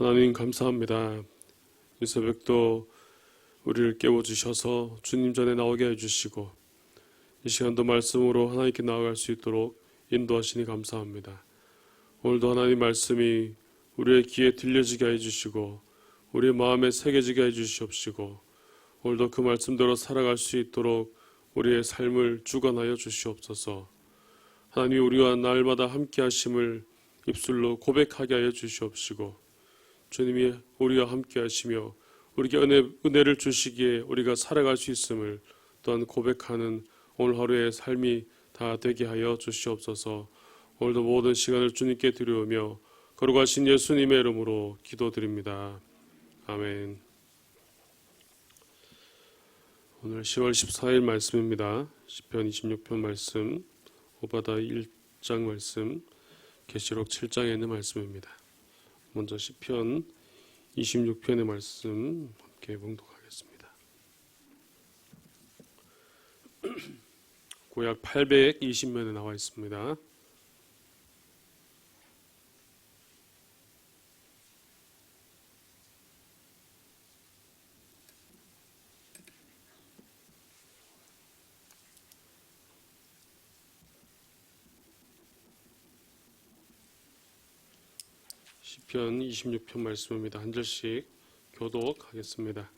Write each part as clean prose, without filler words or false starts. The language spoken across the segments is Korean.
하나님 감사합니다. 이 새벽도 우리를 깨워주셔서 주님 전에 나오게 해주시고 이 시간도 말씀으로 하나님께 나아갈 수 있도록 인도하시니 감사합니다. 오늘도 하나님 말씀이 우리의 귀에 들려지게 해주시고 우리의 마음에 새겨지게 해주시옵시고 오늘도 그 말씀대로 살아갈 수 있도록 우리의 삶을 주관하여 주시옵소서. 하나님이 우리와 날마다 함께 하심을 입술로 고백하게 하여 주시옵시고 주님이 우리와 함께 하시며 우리에게 은혜를 주시기에 우리가 살아갈 수 있음을 또한 고백하는 오늘 하루의 삶이 다 되게 하여 주시옵소서. 오늘도 모든 시간을 주님께 드리우며 거룩하신 예수님의 이름으로 기도드립니다. 아멘. 오늘 10월 14일 말씀입니다. 시편 26편 말씀, 오바다 1장 말씀, 계시록 7장에 있는 말씀입니다. 먼저 시편 26편의 말씀 함께 봉독하겠습니다. 구약 820면에 나와 있습니다. 시편 26편 말씀입니다. 한 절씩 교독하겠습니다.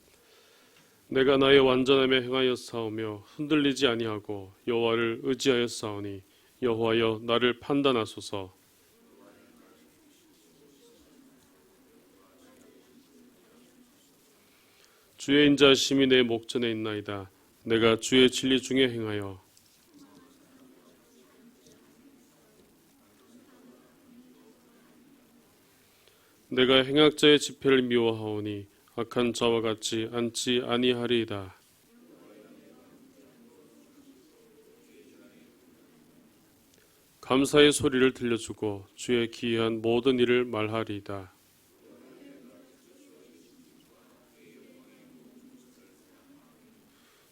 내가 나의 완전함에 행하였사오며 흔들리지 아니하고 여호와를 의지하였사오니 여호와여 나를 판단하소서. 주의 인자하심이 내 목전에 있나이다. 내가 주의 진리 중에 행하여 내가 행악자의 집회를 미워하오니 악한 자와 같이 앉지 아니하리이다. 감사의 소리를 들려주고 주의 기이한 모든 일을 말하리이다.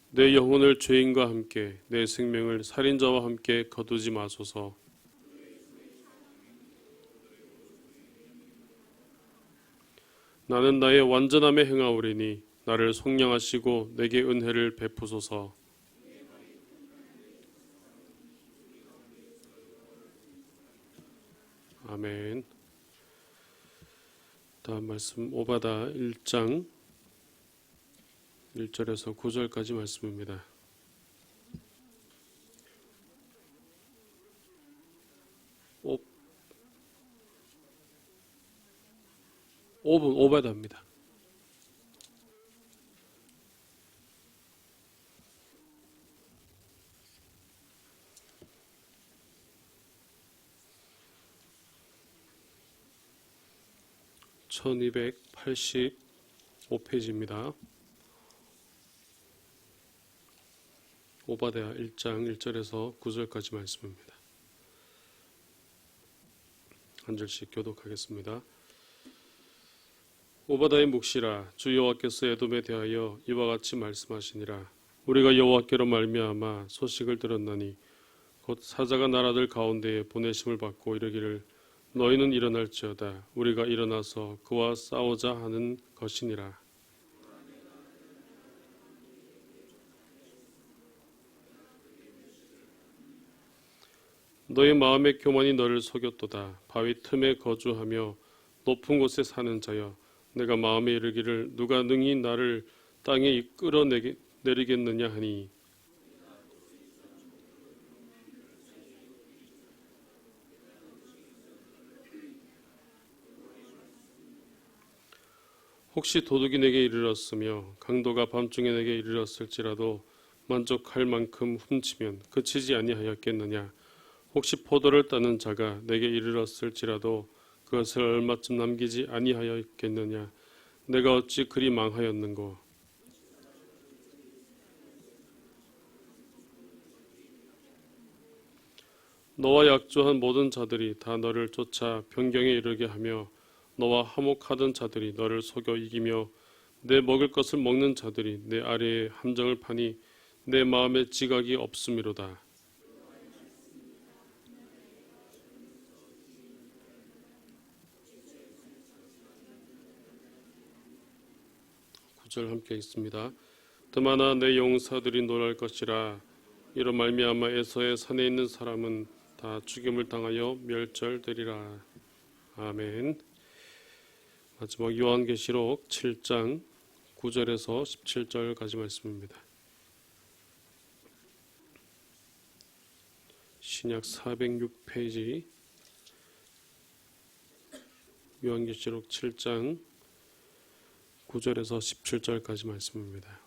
내 영혼을 죄인과 함께 내 생명을 살인자와 함께 거두지 마소서. 나는 나의 완전함에 행하오리니 나를 속량하시고 내게 은혜를 베푸소서. 아멘. 다음 말씀 오바다 1장 1절에서 9절까지 말씀입니다. 5분 오바다입니다. (1285페이지입니다) 오바댜 1장 1절에서 9절까지 말씀입니다. 한 절씩 교독하겠습니다. 오바다의 묵시라. 주 여호와께서 에돔에 대하여 이와 같이 말씀하시니라. 우리가 여호와께로 말미암아 소식을 들었나니 곧 사자가 나라들 가운데에 보내심을 받고 이르기를 너희는 일어날지어다. 우리가 일어나서 그와 싸우자 하는 것이니라. 너희 마음의 교만이 너를 속였도다. 바위 틈에 거주하며 높은 곳에 사는 자여, 내가 마음에 이르기를 누가 능히 나를 땅에 끌어내리겠느냐 하니 혹시 도둑이 내게 이르렀으며 강도가 밤중에 내게 이르렀을지라도 만족할 만큼 훔치면 그치지 아니하였겠느냐. 혹시 포도를 따는 자가 내게 이르렀을지라도 그것을 얼마쯤 남기지 아니하였겠느냐. 내가 어찌 그리 망하였는고. 너와 약조한 모든 자들이 다 너를 쫓아 변경에 이르게 하며 너와 화목하던 자들이 너를 속여 이기며 내 먹을 것을 먹는 자들이 내 아래에 함정을 파니 내 마음에 지각이 없음이로다. 9절 함께 있습니다. 드마나 내 용사들이 노랄 것이라. 이로 말미암아 에서의 산에 있는 사람은 다 죽임을 당하여 멸절되리라. 아멘. 마지막 요한계시록 7장 9절에서 17절까지 말씀입니다. 신약 406페이지 요한계시록 7장 9절에서 17절까지 말씀입니다.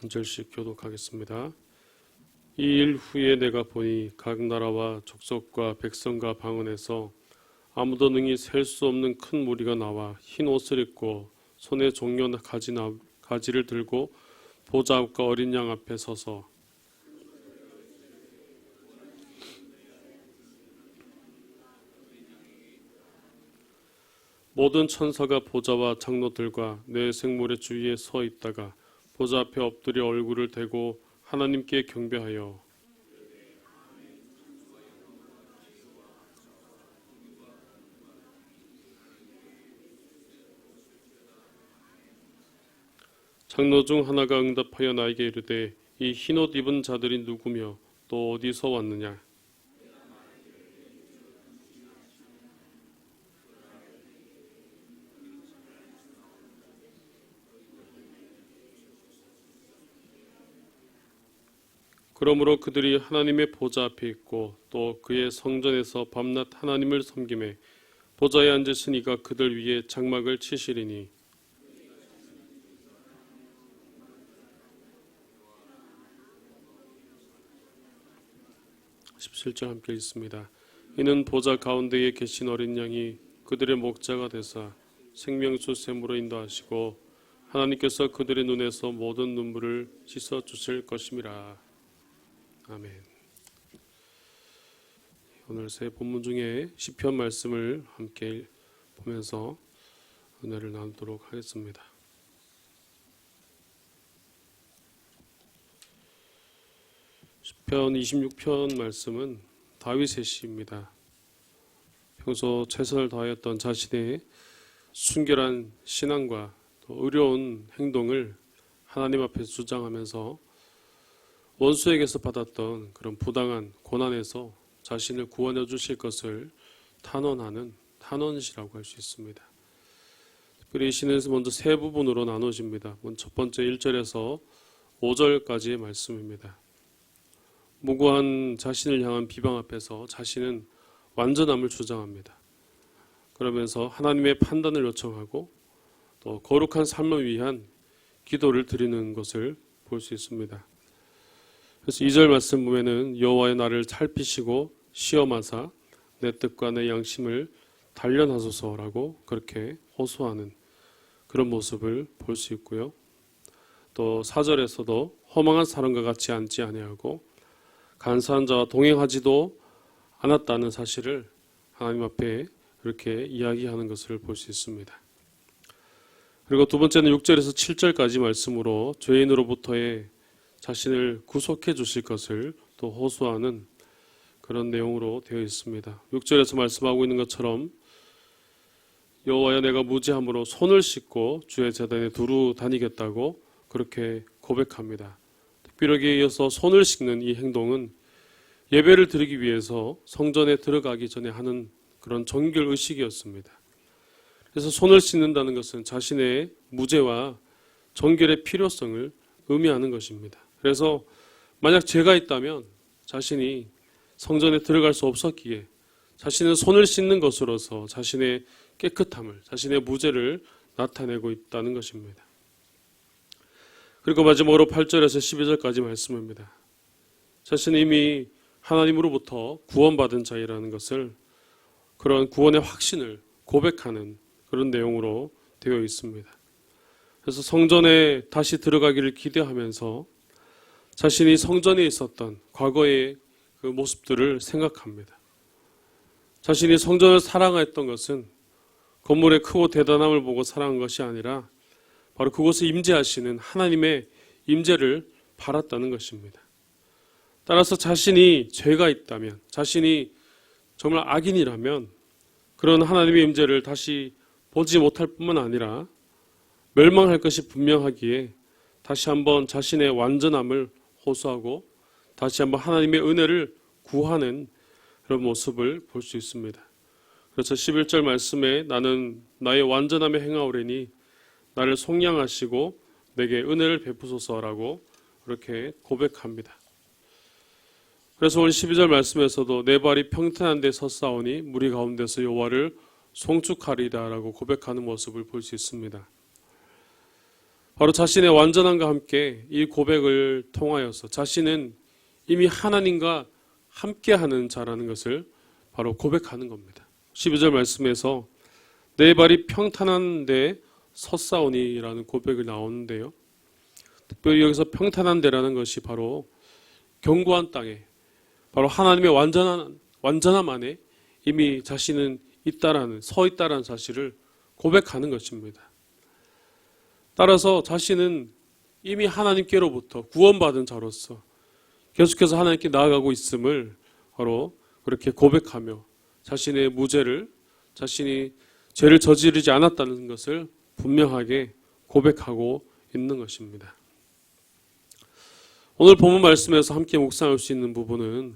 한 절씩 교독하겠습니다. 이 일 후에 내가 보니 각 나라와 족속과 백성과 방언에서 아무도 능히 셀 수 없는 큰 무리가 나와 흰 옷을 입고 손에 종려 가지를 들고 보좌 앞과 어린 양 앞에 서서 모든 천사가 보좌와 장로들과 내 생물의 주위에 서 있다가 보좌 앞에 엎드려 얼굴을 대고 하나님께 경배하여 장로 중 하나가 응답하여 나에게 이르되 이 흰옷 입은 자들이 누구며 또 어디서 왔느냐. 그러므로 그들이 하나님의 보좌 앞에 있고 또 그의 성전에서 밤낮 하나님을 섬기매 보좌에 앉으신 이가 그들 위에 장막을 치시리니 17절 함께 읽습니다. 이는 보좌 가운데에 계신 어린 양이 그들의 목자가 되사 생명수 샘으로 인도하시고 하나님께서 그들의 눈에서 모든 눈물을 씻어 주실 것임이라. 아멘. 오늘 새 본문 중에 시편 말씀을 함께 보면서 은혜를 나누도록 하겠습니다. 시편 26편 말씀은 다윗의 시입니다. 평소 최선을 다하였던 자신의 순결한 신앙과 또 의로운 행동을 하나님 앞에 주장하면서 원수에게서 받았던 그런 부당한 고난에서 자신을 구원해 주실 것을 탄원하는 탄원시라고 할 수 있습니다. 특별히 이 시는 먼저 세 부분으로 나눠집니다. 첫 번째 1절에서 5절까지의 말씀입니다. 무고한 자신을 향한 비방 앞에서 자신은 완전함을 주장합니다. 그러면서 하나님의 판단을 요청하고 또 거룩한 삶을 위한 기도를 드리는 것을 볼 수 있습니다. 그래서 2절 말씀 보면은 여호와의 나를 살피시고 시험하사 내 뜻과 내 양심을 단련하소서라고 그렇게 호소하는 그런 모습을 볼 수 있고요. 또 4절에서도 허망한 사람과 같이 앉지 아니하고 간사한 자와 동행하지도 않았다는 사실을 하나님 앞에 이렇게 이야기하는 것을 볼 수 있습니다. 그리고 두 번째는 6절에서 7절까지 말씀으로 죄인으로부터의 자신을 구속해 주실 것을 또 호소하는 그런 내용으로 되어 있습니다. 6절에서 말씀하고 있는 것처럼 여호와여 내가 무지함으로 손을 씻고 주의 제단에 두루 다니겠다고 그렇게 고백합니다. 특별하게 이어서 손을 씻는 이 행동은 예배를 드리기 위해서 성전에 들어가기 전에 하는 그런 정결 의식이었습니다. 그래서 손을 씻는다는 것은 자신의 무죄와 정결의 필요성을 의미하는 것입니다. 그래서 만약 죄가 있다면 자신이 성전에 들어갈 수 없었기에 자신은 손을 씻는 것으로서 자신의 깨끗함을, 자신의 무죄를 나타내고 있다는 것입니다. 그리고 마지막으로 8절에서 12절까지 말씀입니다. 자신은 이미 하나님으로부터 구원받은 자이라는 것을, 그런 구원의 확신을 고백하는 그런 내용으로 되어 있습니다. 그래서 성전에 다시 들어가기를 기대하면서 자신이 성전에 있었던 과거의 그 모습들을 생각합니다. 자신이 성전을 사랑했던 것은 건물의 크고 대단함을 보고 사랑한 것이 아니라 바로 그곳에 임재하시는 하나님의 임재를 바랐다는 것입니다. 따라서 자신이 죄가 있다면, 자신이 정말 악인이라면 그런 하나님의 임재를 다시 보지 못할 뿐만 아니라 멸망할 것이 분명하기에 다시 한번 자신의 완전함을 호소하고 다시 한번 하나님의 은혜를 구하는 그런 모습을 볼 수 있습니다. 그래서 11절 말씀에 나는 나의 완전함에 행하오리니 나를 속량하시고 내게 은혜를 베푸소서라고 그렇게 고백합니다. 그래서 오늘 12절 말씀에서도 내 발이 평탄한 데 섰사오니 무리 가운데서 여호와를 송축하리다라고 고백하는 모습을 볼 수 있습니다. 바로 자신의 완전함과 함께 이 고백을 통하여서 자신은 이미 하나님과 함께하는 자라는 것을 바로 고백하는 겁니다. 12절 말씀에서 내 발이 평탄한 데 섰사오니라는 고백이 나오는데요. 특별히 여기서 평탄한 데라는 것이 바로 견고한 땅에, 바로 하나님의 완전함 안에 이미 자신은 서 있다라는 사실을 고백하는 것입니다. 따라서 자신은 이미 하나님께로부터 구원받은 자로서 계속해서 하나님께 나아가고 있음을 바로 그렇게 고백하며 자신의 무죄를, 자신이 죄를 저지르지 않았다는 것을 분명하게 고백하고 있는 것입니다. 오늘 본문 말씀에서 함께 묵상할 수 있는 부분은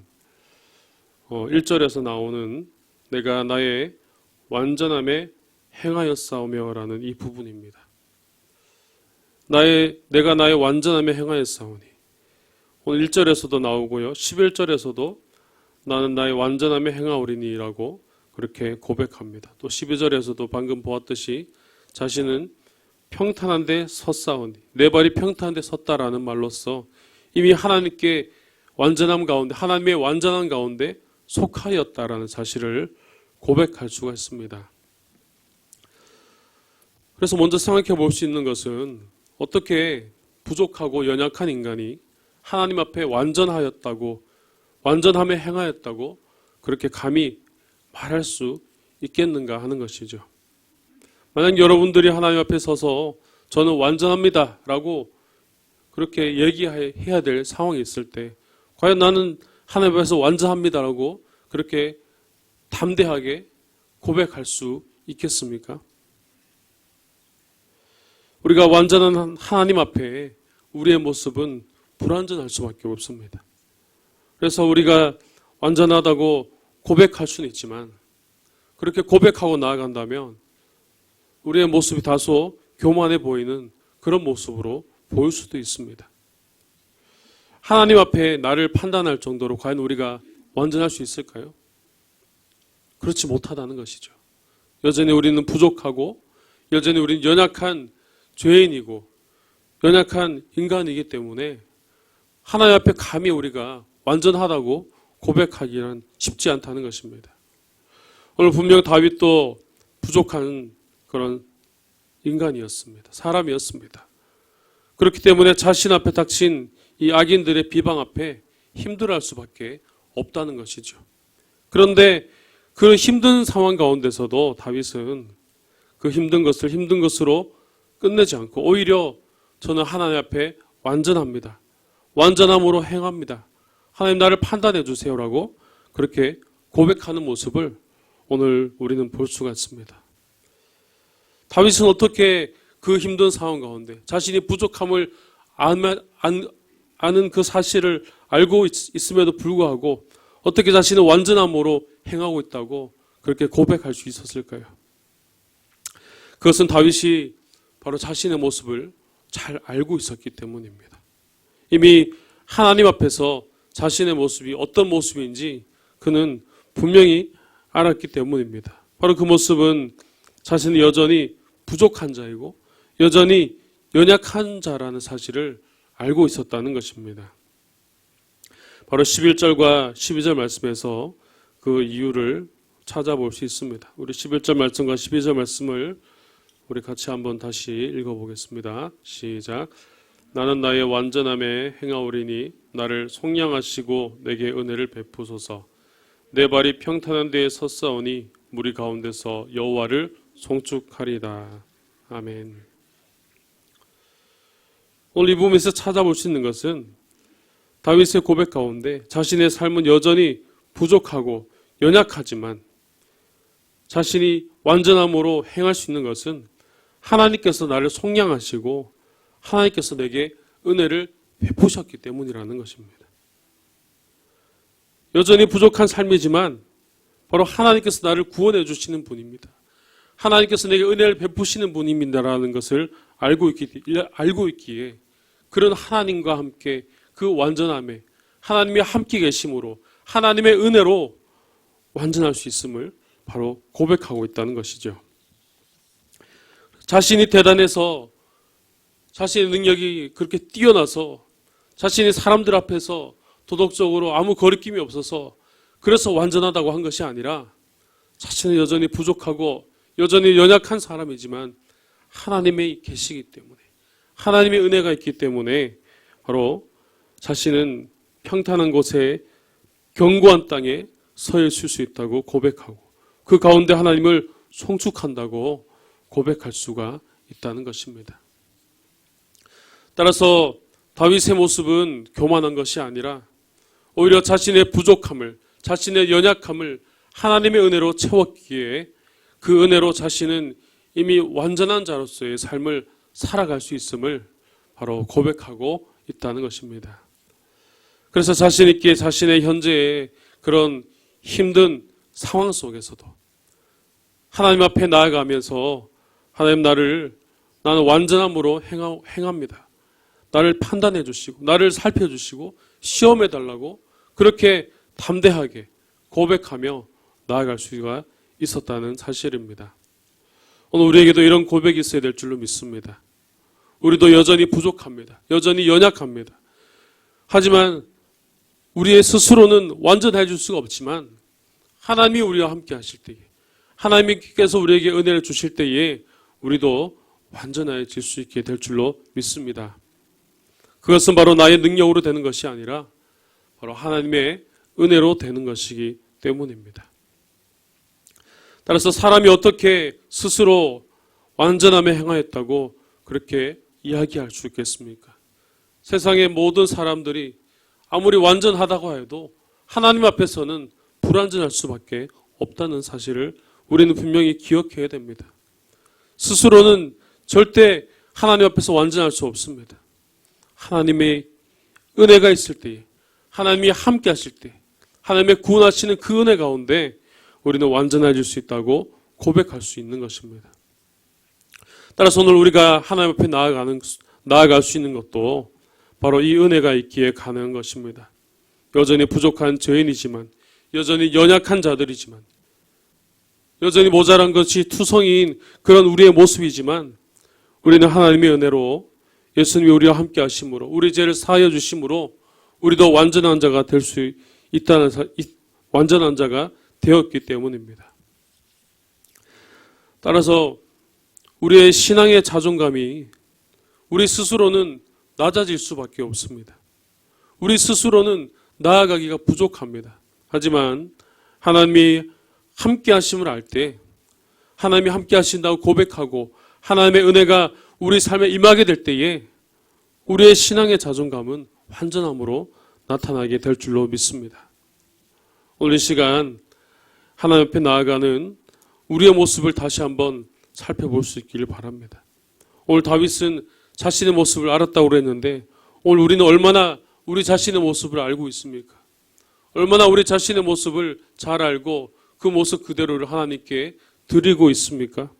1절에서 나오는 내가 나의 완전함에 행하였사오며 라는 이 부분입니다. 내가 나의 완전함에 행하였사오니, 오늘 1절에서도 나오고요, 11절에서도 나는 나의 완전함에 행하오리니 라고 그렇게 고백합니다. 또 12절에서도 방금 보았듯이 자신은 평탄한 데 섰사오니, 내 발이 평탄한 데 섰다라는 말로써 이미 하나님께 완전함 가운데, 하나님의 완전한 가운데 속하였다라는 사실을 고백할 수가 있습니다. 그래서 먼저 생각해 볼 수 있는 것은 어떻게 부족하고 연약한 인간이 하나님 앞에 완전하였다고, 완전함에 행하였다고 그렇게 감히 말할 수 있겠는가 하는 것이죠. 만약 여러분들이 하나님 앞에 서서 저는 완전합니다 라고 그렇게 얘기해야 될 상황이 있을 때 과연 나는 하나님 앞에서 완전합니다 라고 그렇게 담대하게 고백할 수 있겠습니까? 우리가 완전한 하나님 앞에 우리의 모습은 불완전할 수밖에 없습니다. 그래서 우리가 완전하다고 고백할 수는 있지만 그렇게 고백하고 나아간다면 우리의 모습이 다소 교만해 보이는 그런 모습으로 보일 수도 있습니다. 하나님 앞에 나를 판단할 정도로 과연 우리가 완전할 수 있을까요? 그렇지 못하다는 것이죠. 여전히 우리는 부족하고 여전히 우리는 연약한 죄인이고 연약한 인간이기 때문에 하나님 앞에 감히 우리가 완전하다고 고백하기는 쉽지 않다는 것입니다. 오늘 분명 다윗도 부족한 그런 인간이었습니다. 사람이었습니다. 그렇기 때문에 자신 앞에 닥친 이 악인들의 비방 앞에 힘들어할 수밖에 없다는 것이죠. 그런데 그 힘든 상황 가운데서도 다윗은 그 힘든 것을 힘든 것으로 끝내지 않고 오히려 저는 하나님 앞에 완전합니다. 완전함으로 행합니다. 하나님 나를 판단해 주세요라고 그렇게 고백하는 모습을 오늘 우리는 볼 수가 있습니다. 다윗은 어떻게 그 힘든 상황 가운데 자신이 부족함을 아는 그 사실을 알고 있음에도 불구하고 어떻게 자신은 완전함으로 행하고 있다고 그렇게 고백할 수 있었을까요? 그것은 다윗이 바로 자신의 모습을 잘 알고 있었기 때문입니다. 이미 하나님 앞에서 자신의 모습이 어떤 모습인지 그는 분명히 알았기 때문입니다. 바로 그 모습은 자신이 여전히 부족한 자이고 여전히 연약한 자라는 사실을 알고 있었다는 것입니다. 바로 11절과 12절 말씀에서 그 이유를 찾아볼 수 있습니다. 우리 11절 말씀과 12절 말씀을 우리 같이 한번 다시 읽어보겠습니다. 시작. 나는 나의 완전함에 행하오리니 나를 속량하시고 내게 은혜를 베푸소서. 내 발이 평탄한 데에 섰사오니 무리 가운데서 여호와를 송축하리이다. 아멘. 오늘 이 부분에서 찾아볼 수 있는 것은 다윗의 고백 가운데 자신의 삶은 여전히 부족하고 연약하지만 자신이 완전함으로 행할 수 있는 것은 하나님께서 나를 속량하시고 하나님께서 내게 은혜를 베푸셨기 때문이라는 것입니다. 여전히 부족한 삶이지만 바로 하나님께서 나를 구원해 주시는 분입니다. 하나님께서 내게 은혜를 베푸시는 분입니다라는 것을 알고 있기에 그런 하나님과 함께 그 완전함에 하나님이 함께 계심으로 하나님의 은혜로 완전할 수 있음을 바로 고백하고 있다는 것이죠. 자신이 대단해서 자신의 능력이 그렇게 뛰어나서 자신이 사람들 앞에서 도덕적으로 아무 거리낌이 없어서 그래서 완전하다고 한 것이 아니라 자신은 여전히 부족하고 여전히 연약한 사람이지만 하나님이 계시기 때문에 하나님의 은혜가 있기 때문에 바로 자신은 평탄한 곳에 견고한 땅에 서 있을 수 있다고 고백하고 그 가운데 하나님을 송축한다고 고백할 수가 있다는 것입니다. 따라서 다윗의 모습은 교만한 것이 아니라 오히려 자신의 부족함을 자신의 연약함을 하나님의 은혜로 채웠기에 그 은혜로 자신은 이미 완전한 자로서의 삶을 살아갈 수 있음을 바로 고백하고 있다는 것입니다. 그래서 자신 있게 자신의 현재의 그런 힘든 상황 속에서도 하나님 앞에 나아가면서 하나님 나는 완전함으로 행합니다. 나를 판단해 주시고 나를 살펴주시고 시험해 달라고 그렇게 담대하게 고백하며 나아갈 수가 있었다는 사실입니다. 오늘 우리에게도 이런 고백이 있어야 될 줄로 믿습니다. 우리도 여전히 부족합니다. 여전히 연약합니다. 하지만 우리의 스스로는 완전해 줄 수가 없지만 하나님이 우리와 함께 하실 때에 하나님께서 우리에게 은혜를 주실 때에 우리도 완전해질 수 있게 될 줄로 믿습니다. 그것은 바로 나의 능력으로 되는 것이 아니라 바로 하나님의 은혜로 되는 것이기 때문입니다. 따라서 사람이 어떻게 스스로 완전함에 행하였다고 그렇게 이야기할 수 있겠습니까? 세상의 모든 사람들이 아무리 완전하다고 해도 하나님 앞에서는 불완전할 수밖에 없다는 사실을 우리는 분명히 기억해야 됩니다. 스스로는 절대 하나님 앞에서 완전할 수 없습니다. 하나님의 은혜가 있을 때에 하나님이 함께 하실 때 하나님의 구원하시는 그 은혜 가운데 우리는 완전해질 수 있다고 고백할 수 있는 것입니다. 따라서 오늘 우리가 하나님 앞에 나아갈 수 있는 것도 바로 이 은혜가 있기에 가능한 것입니다. 여전히 부족한 죄인이지만 여전히 연약한 자들이지만 여전히 모자란 것이 투성이인 그런 우리의 모습이지만 우리는 하나님의 은혜로 예수님이 우리와 함께 하심으로 우리 죄를 사하여 주심으로 우리도 완전한 자가 될 수 있다는 완전한 자가 되었기 때문입니다. 따라서 우리의 신앙의 자존감이 우리 스스로는 낮아질 수밖에 없습니다. 우리 스스로는 나아가기가 부족합니다. 하지만 하나님이 함께 하심을 알 때 하나님이 함께 하신다고 고백하고 하나님의 은혜가 우리 삶에 임하게 될 때에 우리의 신앙의 자존감은 완전함으로 나타나게 될 줄로 믿습니다. 오늘 이 시간 하나님 앞에 나아가는 우리의 모습을 다시 한번 살펴볼 수 있기를 바랍니다. 오늘 다윗은 자신의 모습을 알았다고 그랬는데 오늘 우리는 얼마나 우리 자신의 모습을 알고 있습니까? 얼마나 우리 자신의 모습을 잘 알고 그 모습 그대로를 하나님께 드리고 있습니까?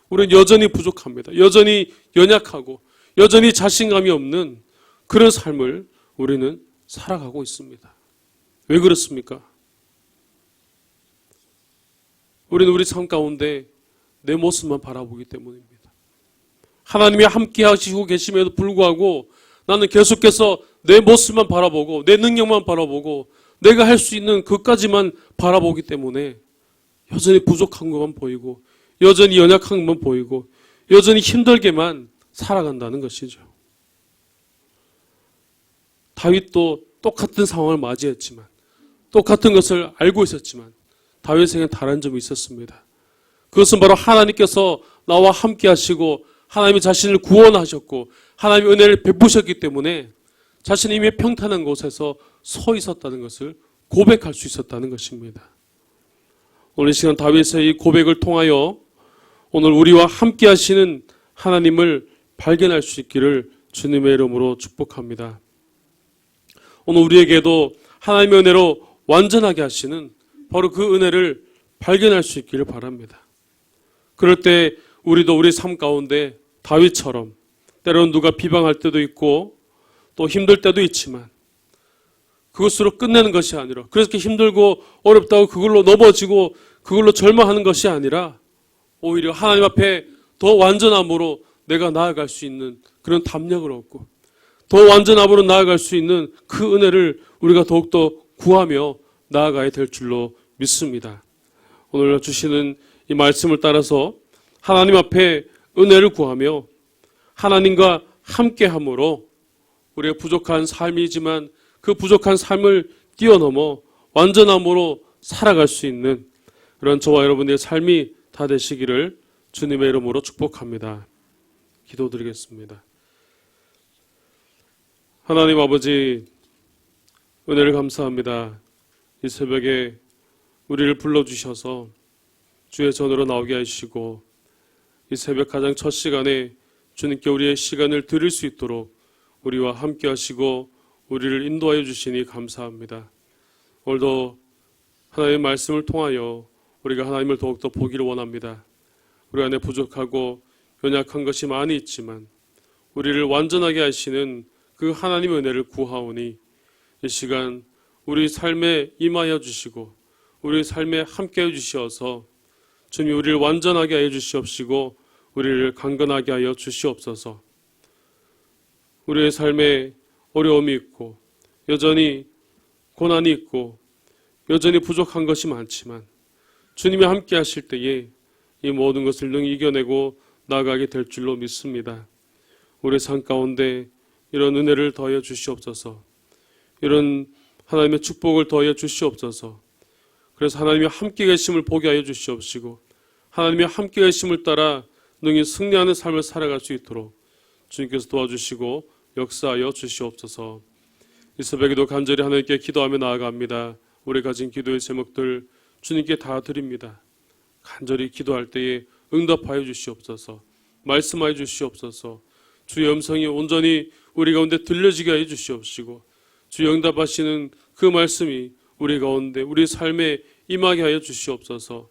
우리는 여전히 부족합니다. 여전히 연약하고 여전히 자신감이 없는 그런 삶을 우리는 살아가고 있습니다. 왜 그렇습니까? 우리는 우리 삶 가운데 내 모습만 바라보기 때문입니다. 하나님이 함께 하시고 계심에도 불구하고 나는 계속해서 내 모습만 바라보고 내 능력만 바라보고 내가 할 수 있는 것까지만 바라보기 때문에 여전히 부족한 것만 보이고 여전히 연약한 것만 보이고 여전히 힘들게만 살아간다는 것이죠. 다윗도 똑같은 상황을 맞이했지만 똑같은 것을 알고 있었지만 다윗에게는 다른 점이 있었습니다. 그것은 바로 하나님께서 나와 함께 하시고 하나님이 자신을 구원하셨고 하나님의 은혜를 베푸셨기 때문에 자신이 이미 평탄한 곳에서 서 있었다는 것을 고백할 수 있었다는 것입니다. 오늘 이 시간 다윗의 이 고백을 통하여 오늘 우리와 함께 하시는 하나님을 발견할 수 있기를 주님의 이름으로 축복합니다. 오늘 우리에게도 하나님의 은혜로 완전하게 하시는 바로 그 은혜를 발견할 수 있기를 바랍니다. 그럴 때 우리도 우리 삶 가운데 다윗처럼 때로는 누가 비방할 때도 있고 또 힘들 때도 있지만 그것으로 끝내는 것이 아니라 그렇게 힘들고 어렵다고 그걸로 넘어지고 그걸로 절망하는 것이 아니라 오히려 하나님 앞에 더 완전함으로 내가 나아갈 수 있는 그런 담력을 얻고 더 완전함으로 나아갈 수 있는 그 은혜를 우리가 더욱더 구하며 나아가야 될 줄로 믿습니다. 오늘 주시는 이 말씀을 따라서 하나님 앞에 은혜를 구하며 하나님과 함께함으로 우리의 부족한 삶이지만 그 부족한 삶을 뛰어넘어 완전함으로 살아갈 수 있는 그런 저와 여러분의 삶이 다 되시기를 주님의 이름으로 축복합니다. 기도드리겠습니다. 하나님 아버지, 은혜를 감사합니다. 이 새벽에 우리를 불러주셔서 주의 전으로 나오게 하시고 이 새벽 가장 첫 시간에 주님께 우리의 시간을 드릴 수 있도록 우리와 함께 하시고 우리를 인도하여 주시니 감사합니다. 오늘도 하나님의 말씀을 통하여 우리가 하나님을 더욱더 보기를 원합니다. 우리 안에 부족하고 연약한 것이 많이 있지만 우리를 완전하게 하시는 그 하나님의 은혜를 구하오니 이 시간 우리 삶에 임하여 주시고 우리 삶에 함께 해 주시어서 주님 우리를 완전하게 하여 주시옵시고 우리를 강건하게 하여 주시옵소서. 우리의 삶에 어려움이 있고 여전히 고난이 있고 여전히 부족한 것이 많지만 주님이 함께 하실 때에 이 모든 것을 능히 이겨내고 나아가게 될 줄로 믿습니다. 우리 삶 가운데 이런 은혜를 더하여 주시옵소서. 이런 하나님의 축복을 더하여 주시옵소서. 그래서 하나님이 함께 계심을 보게 하여 주시옵시고 하나님이 함께 계심을 따라 능히 승리하는 삶을 살아갈 수 있도록 주님께서 도와주시고 역사하여 주시옵소서. 이 새벽에도 간절히 하나님께 기도하며 나아갑니다. 우리 가진 기도의 제목들 주님께 다 드립니다. 간절히 기도할 때에 응답하여 주시옵소서. 말씀하여 주시옵소서. 주의 음성이 온전히 우리 가운데 들려지게 하여 주시옵시고 주의 응답하시는 그 말씀이 우리 가운데 우리 삶에 임하게 하여 주시옵소서.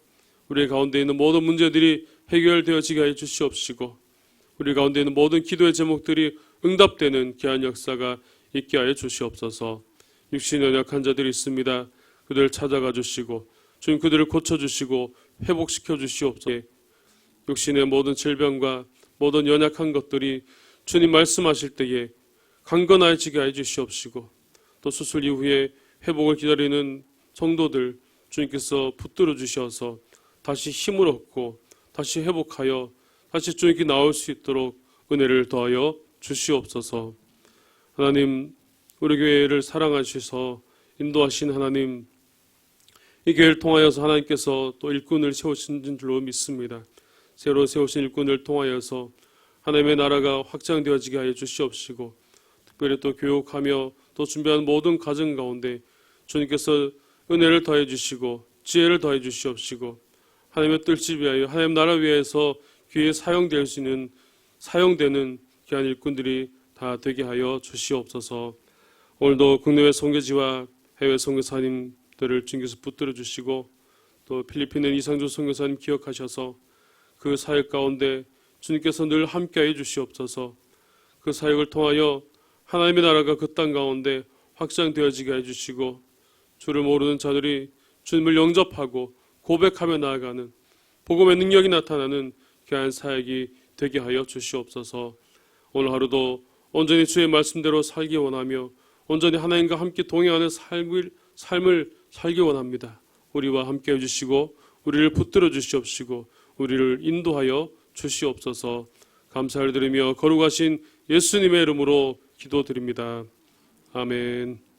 우리 가운데 있는 모든 문제들이 해결되어지게 하여 주시옵시고 우리 가운데 있는 모든 기도의 제목들이 응답되는 귀한 역사가 있게 하여 주시옵소서. 육신의 연약한 자들이 있습니다. 그들을 찾아가 주시고 주님 그들을 고쳐주시고 회복시켜 주시옵소서. 육신의 모든 질병과 모든 연약한 것들이 주님 말씀하실 때에 강건해지게 해 주시옵시고 또 수술 이후에 회복을 기다리는 성도들 주님께서 붙들어 주셔서 다시 힘을 얻고 다시 회복하여 다시 주님께 나올 수 있도록 은혜를 더하여 주시옵소서. 하나님 우리 교회를 사랑하셔서 인도하신 하나님 이 교회를 통하여서 하나님께서 또 일꾼을 세우신 줄로 믿습니다. 새로 세우신 일꾼을 통하여서 하나님의 나라가 확장되어지게 하여 주시옵시고 특별히 또 교육하며 또 준비하는 모든 가정 가운데 주님께서 은혜를 더해 주시고 지혜를 더해 주시옵시고 하나님의 뜻을 위하여 하나님 나라 위해서 교회에 사용될 수 있는 사용되는 귀한 일꾼들이 다 되게 하여 주시옵소서. 오늘도 국내외 선교지와 해외 선교사님들을 주님께서 붙들어 주시고 또 필리핀의 이상주 선교사님 기억하셔서 그 사역 가운데 주님께서 늘 함께해 주시옵소서. 그 사역을 통하여 하나님의 나라가 그 땅 가운데 확장되어지게 해주시고 주를 모르는 자들이 주님을 영접하고 고백하며 나아가는 복음의 능력이 나타나는 귀한 사역이 되게 하여 주시옵소서. 오늘 하루도 온전히 주의 말씀대로 살기 원하며 온전히 하나님과 함께 동행하는 삶을 살기 원합니다. 우리와 함께 해주시고 우리를 붙들어 주시옵시고 우리를 인도하여 주시옵소서. 감사를 드리며 거룩하신 예수님의 이름으로 기도드립니다. 아멘.